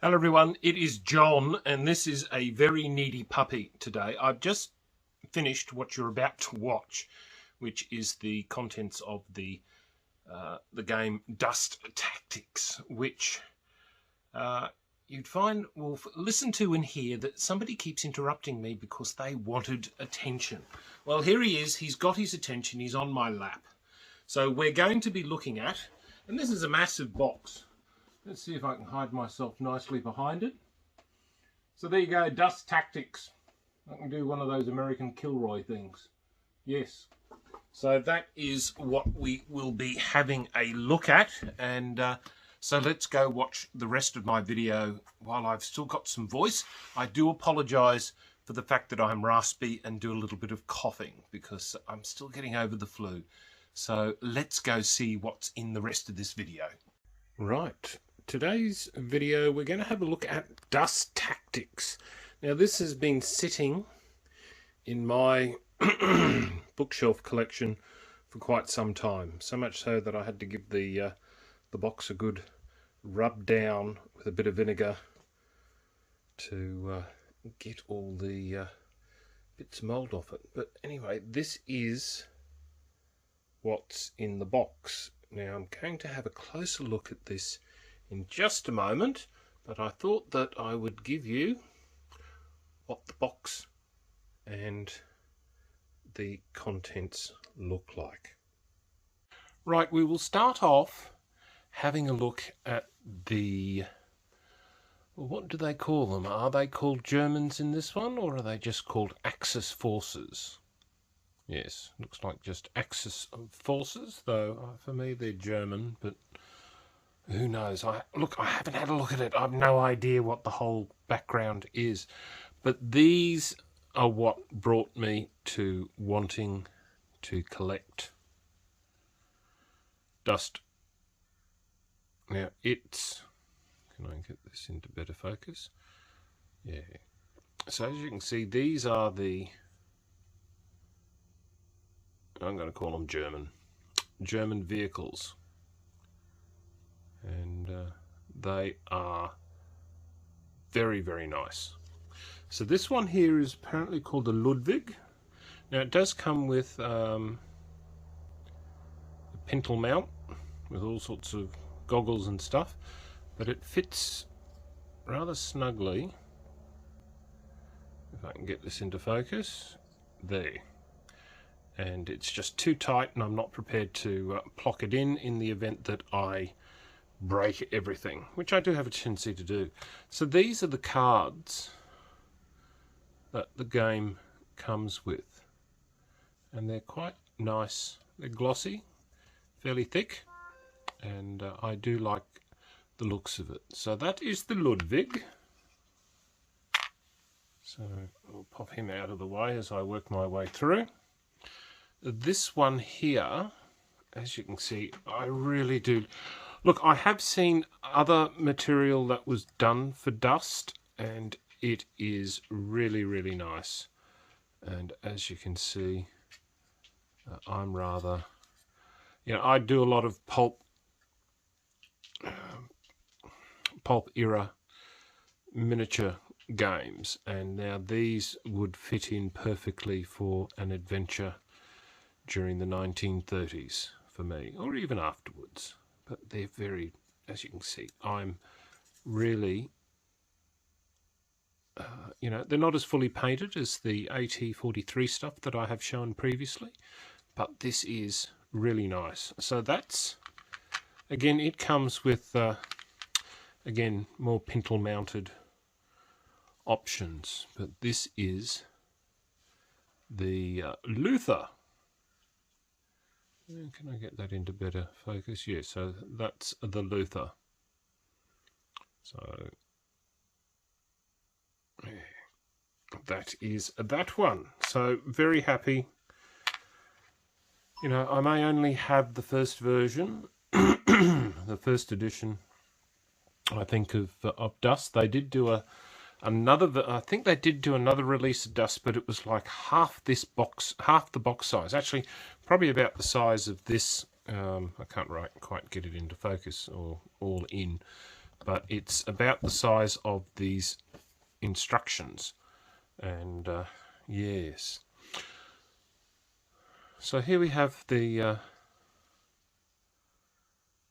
Hello everyone, it is John and this is a very needy puppy today. I've just finished what you're about to watch, which is the contents of the game Dust Tactics, which you'd find, well, listen to and hear that somebody keeps interrupting me because they wanted attention. Well, here he is, he's got his attention, he's on my lap. So we're going to be looking at, and this is a massive box. Let's see if I can hide myself nicely behind it. So there you go, Dust Tactics. I can do one of those American Kilroy things. Yes. So that is what we will be having a look at. And so let's go watch the rest of my video while I've still got some voice. I do apologise for the fact that I'm raspy and do a little bit of coughing because I'm still getting over the flu. So let's go see what's in the rest of this video. Right. Today's video we're going to have a look at Dust Tactics. Now this has been sitting in my bookshelf collection for quite some time, so much so that I had to give the box a good rub down with a bit of vinegar to get all the bits of mould off it. But anyway, this is what's in the box. Now I'm going to have a closer look at this in just a moment, but I thought that I would give you what the box and the contents look like. Right, we will start off having a look at the, well, what do they call them? Are they called Germans in this one, or are they just called Axis forces? Yes, looks like just Axis forces, though for me they're German, but who knows? I haven't had a look at it. I've no idea what the whole background is. But these are what brought me to wanting to collect dust. Now it's... Can I get this into better focus? Yeah. So as you can see, these are the... I'm going to call them German vehicles. And they are very, very nice. So this one here is apparently called the Ludwig. Now it does come with a pintle mount with all sorts of goggles and stuff, but it fits rather snugly. If I can get this into focus, there. And it's just too tight, and I'm not prepared to plock it in the event that I break everything, which I do have a tendency to do. So these are the cards that the game comes with, and they're quite nice. They're glossy, fairly thick, and I do like the looks of it. So that is the Ludwig. So I'll pop him out of the way as I work my way through. This one here, as you can see, I really do... Look, I have seen other material that was done for dust, and it is really, really nice. And as you can see, I'm rather... You know, I do a lot of pulp era miniature games, and now these would fit in perfectly for an adventure during the 1930s for me, or even afterwards. But they're very, as you can see, I'm really, you know, they're not as fully painted as the AT-43 stuff that I have shown previously, but this is really nice. So that's, again, it comes with, again, more pintle mounted options, but this is the Luther. Can I get that into better focus? Yeah, so that's the Luther. So that is that one. So very happy. You know, I may only have the first version, the first edition, I think, of Dust. They did do I think they did do another release of Dust, but it was like half the box size. Actually, probably about the size of this. I can't quite get it into focus or all in, but it's about the size of these instructions. And yes, so here we have the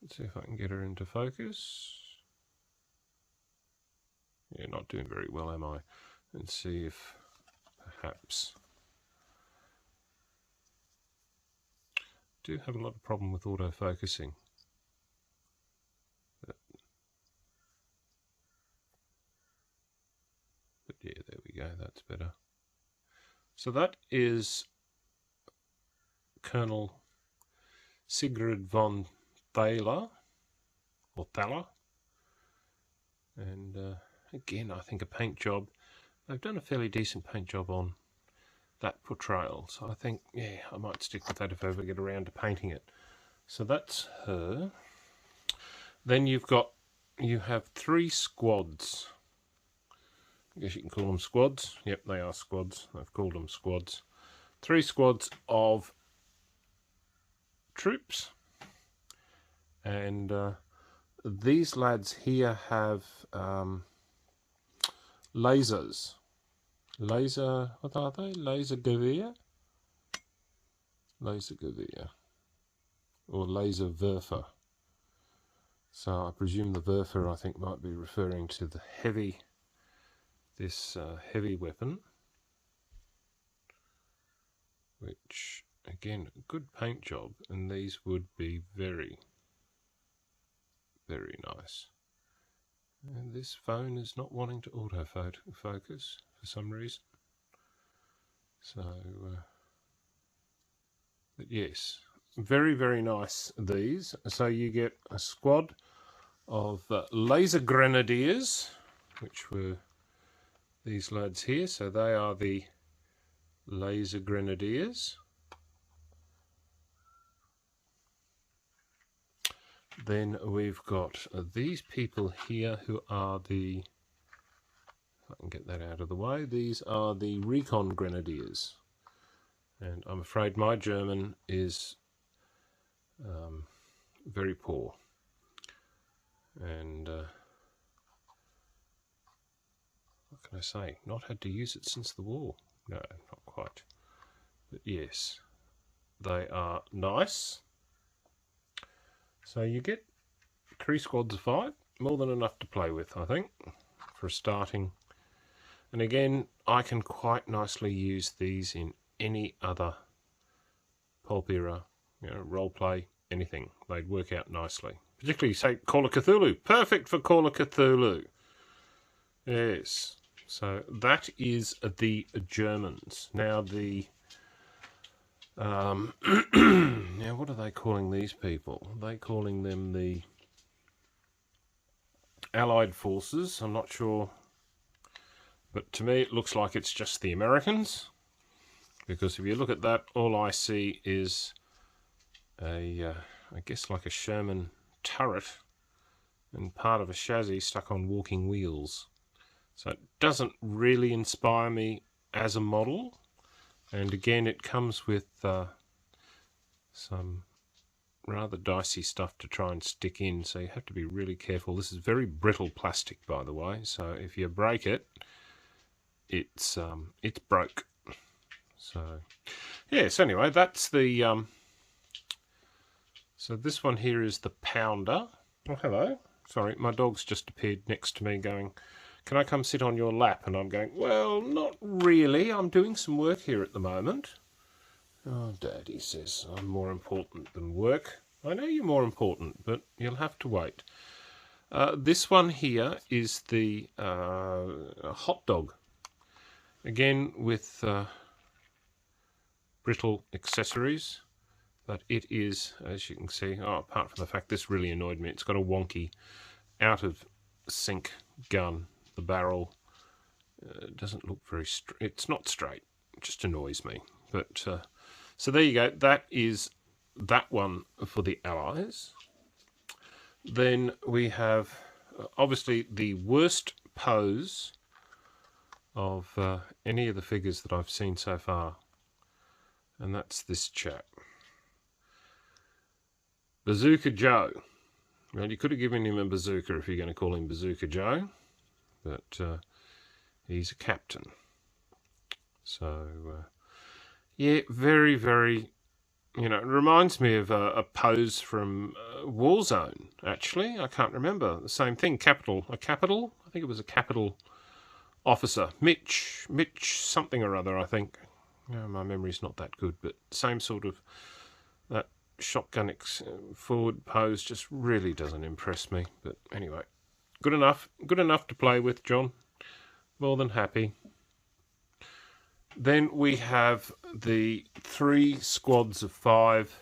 let's see if I can get her into focus. Yeah, not doing very well, am I? Let's see if perhaps do have a lot of problem with auto-focusing. But yeah, there we go, that's better. So that is Colonel Sigrid von Thaler, or Thaler. And again, I think a paint job. They've done a fairly decent paint job on that portrayal. So I think, yeah, I might stick with that if I ever get around to painting it. So that's her. Then you have 3 squads. I guess you can call them squads. Yep, they are squads. I've called them squads. 3 squads of troops. And these lads here have lasers. What are they? Laser Gewehr? Laser Gewehr. Or laser Werfer. So I presume the Werfer, I think, might be referring to the heavy weapon, which again, good paint job, and these would be very, very nice. And this phone is not wanting to autofocus for some reason. So, but yes, very, very nice these. So you get a squad of laser grenadiers, which were these lads here. So they are the laser grenadiers. Then we've got these people here who are the, if I can get that out of the way, these are the Recon Grenadiers. And I'm afraid my German is very poor. And what can I say? Not had to use it since the war. No, not quite. But yes, they are nice. So you get 3 squads of 5, more than enough to play with, I think, for starting. And again, I can quite nicely use these in any other pulp era, role play, anything. They'd work out nicely. Particularly, say, Call of Cthulhu. Perfect for Call of Cthulhu. Yes. So that is the Germans. Now the now what are they calling these people? Are they calling them the Allied Forces? I'm not sure. But to me it looks like it's just the Americans. Because if you look at that, all I see is a, I guess like a Sherman turret and part of a chassis stuck on walking wheels. So it doesn't really inspire me as a model. And again, it comes with some rather dicey stuff to try and stick in, so you have to be really careful. This is very brittle plastic, by the way, so if you break it, it's broke. So yes, anyway, that's the so this one here is the Pounder. Oh, hello. Sorry, my dog's just appeared next to me going, "Can I come sit on your lap?" And I'm going, "Well, not really. I'm doing some work here at the moment." "Oh, Dad," he says, "I'm more important than work." I know you're more important, but you'll have to wait. This one here is the hot dog. Again, with brittle accessories. But it is, as you can see, apart from the fact this really annoyed me, it's got a wonky out-of-sync gun. The barrel doesn't look very straight. It's not straight. It just annoys me. But so there you go. That is that one for the Allies. Then we have obviously the worst pose of any of the figures that I've seen so far, and that's this chap, Bazooka Joe. Well, you could have given him a bazooka if you're going to call him Bazooka Joe, but he's a captain. So, yeah, very, very, it reminds me of a pose from Warzone, actually. I can't remember. The same thing, a capital? I think it was a capital officer. Mitch something or other, I think. My memory's not that good, but same sort of, that shotgun forward pose just really doesn't impress me. But anyway, good enough to play with, John. More than happy. Then we have the 3 squads of 5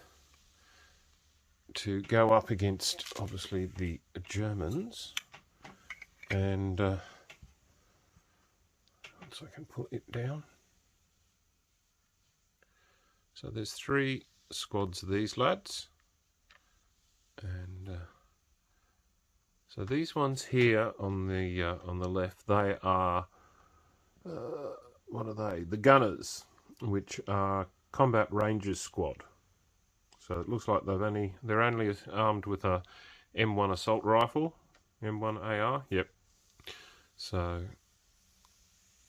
to go up against, obviously, the Germans. And once I can put it down. So there's 3 squads of these lads. And so these ones here on the left, they are... what are they? The Gunners, which are Combat Rangers squad. So it looks like they're only armed with a M1 assault rifle, M1 AR. Yep. So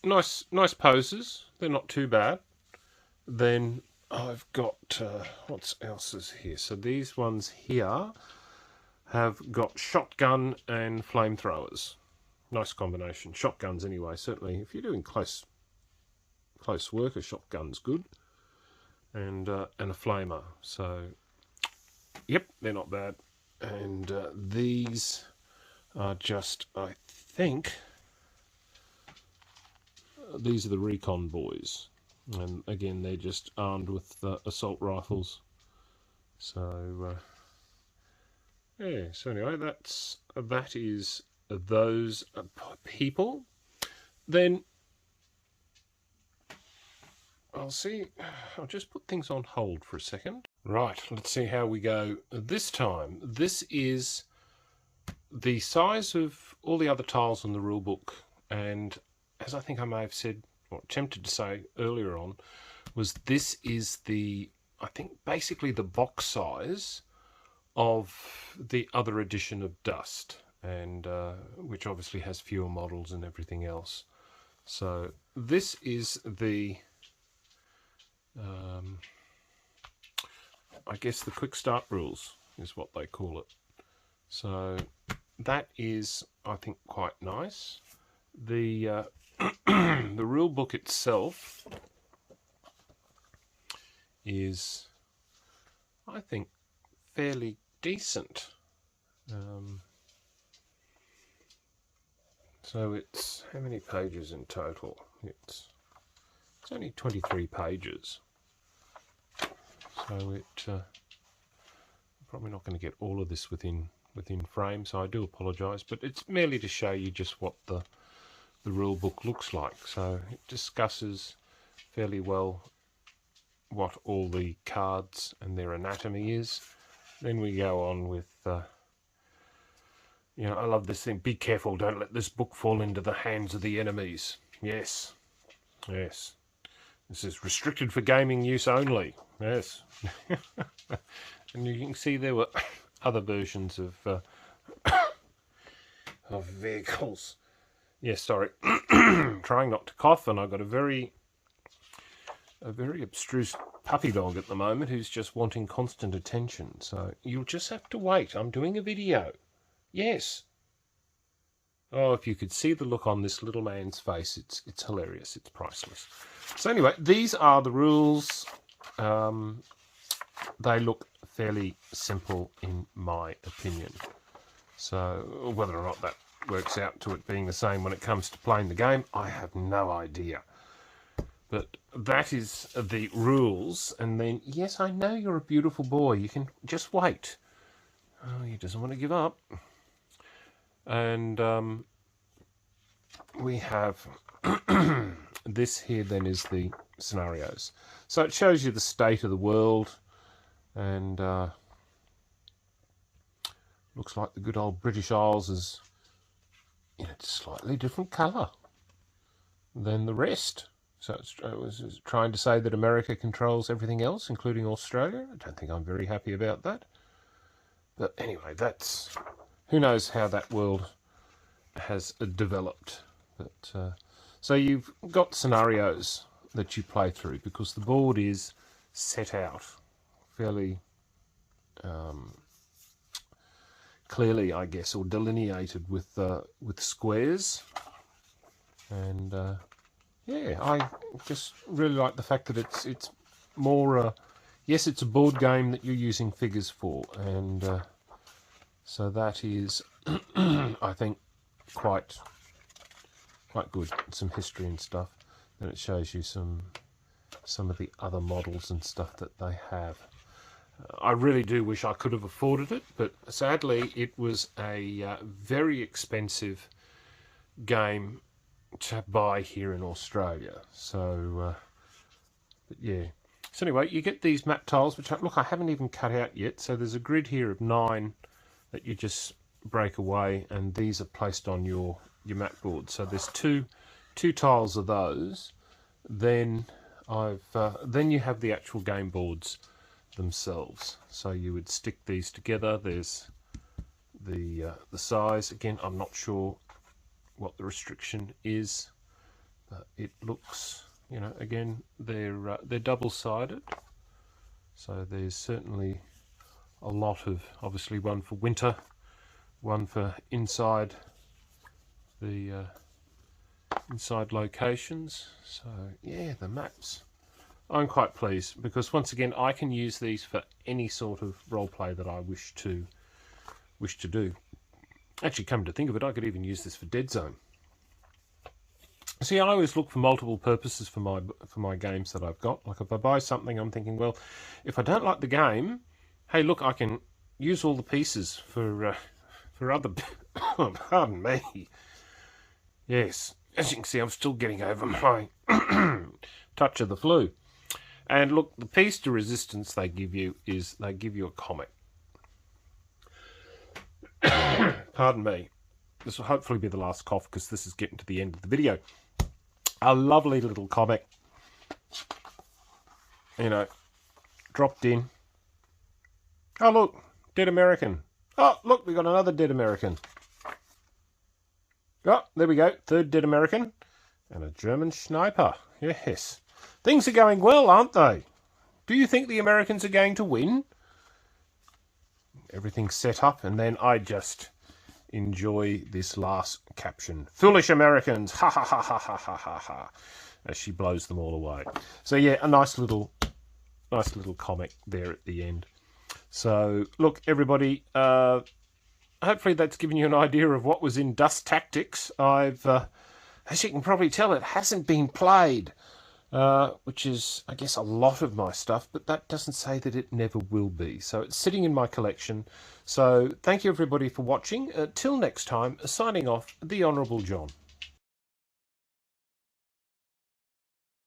nice poses. They're not too bad. Then I've got what else is here? So these ones here have got shotgun and flamethrowers. Nice combination. Shotguns anyway. Certainly, if you're doing close work, a shotgun's good, and a flamer. So, yep, they're not bad. And these are just, I think, these are the Recon boys, and again, they're just armed with assault rifles. So, yeah. So anyway, that is those people. Then I'll just put things on hold for a second. Right, let's see how we go this time. This is the size of all the other tiles in the rulebook, and as I think I may have said, or attempted to say earlier on, this is I think basically the box size of the other edition of Dust, and which obviously has fewer models and everything else. So this is the I guess the quick start rules is what they call it. So that is, I think, quite nice. The the rule book itself is, I think, fairly decent. So it's, how many pages in total? It's only 23 pages. So I'm probably not going to get all of this within frame, so I do apologise, but it's merely to show you just what the rule book looks like. So it discusses fairly well what all the cards and their anatomy is. Then we go on with I love this thing, be careful, don't let this book fall into the hands of the enemies. Yes, this is restricted for gaming use only. Yes. And you can see there were other versions of vehicles. Yes, sorry. Trying not to cough, and I've got a very abstruse puppy dog at the moment who's just wanting constant attention. So you'll just have to wait. I'm doing a video. Yes. Oh, if you could see the look on this little man's face, it's hilarious. It's priceless. So anyway, these are the rules. They look fairly simple in my opinion. So whether or not that works out to it being the same when it comes to playing the game, I have no idea. But that is the rules. And then, yes, I know you're a beautiful boy. You can just wait. Oh, he doesn't want to give up. And we have this here then is the scenarios. So it shows you the state of the world, and looks like the good old British Isles is in a slightly different colour than the rest. So it was trying to say that America controls everything else, including Australia. I don't think I'm very happy about that. But anyway, that's... who knows how that world has developed. But so you've got scenarios that you play through, because the board is set out fairly clearly, I guess, or delineated with squares. And yeah, I just really like the fact that it's more yes, it's a board game that you're using figures for, and so that is I think quite good. Some history and stuff, and it shows you some of the other models and stuff that they have. I really do wish I could have afforded it, but sadly it was a very expensive game to buy here in Australia. So but yeah, so anyway, you get these map tiles, which I haven't even cut out yet. So there's a grid here of 9 that you just break away, and these are placed on your map board. So there's two tiles of those. Then then you have the actual game boards themselves. So you would stick these together. There's the size. Again, I'm not sure what the restriction is, but it looks, you know, again, they're double-sided. So there's certainly a lot of, obviously, one for winter, one for inside the inside locations. So yeah, the maps, I'm quite pleased, because once again I can use these for any sort of role play that I wish to do. Actually, come to think of it, I could even use this for Dead Zone. See, I always look for multiple purposes for my games that I've got. Like if I buy something, I'm thinking, well, if I don't like the game, hey, look, I can use all the pieces for other. Pardon me. Yes, as you can see, I'm still getting over my touch of the flu. And look, the piece de resistance they give you is they give you a comic. Pardon me. This will hopefully be the last cough, because this is getting to the end of the video. A lovely little comic, you know, dropped in. Oh, look, Dead American. Oh, look, we got another Dead American. Oh, there we go, 3rd Dead American. And a German sniper. Yes. Things are going well, aren't they? Do you think the Americans are going to win? Everything's set up, and then I just enjoy this last caption. Foolish Americans, ha ha ha ha ha ha ha ha, as she blows them all away. So yeah, a nice little comic there at the end. So look, everybody, hopefully that's given you an idea of what was in Dust Tactics. As you can probably tell, it hasn't been played, which is, I guess, a lot of my stuff, but that doesn't say that it never will be. So it's sitting in my collection. So thank you, everybody, for watching. Till next time, signing off, the Honourable John.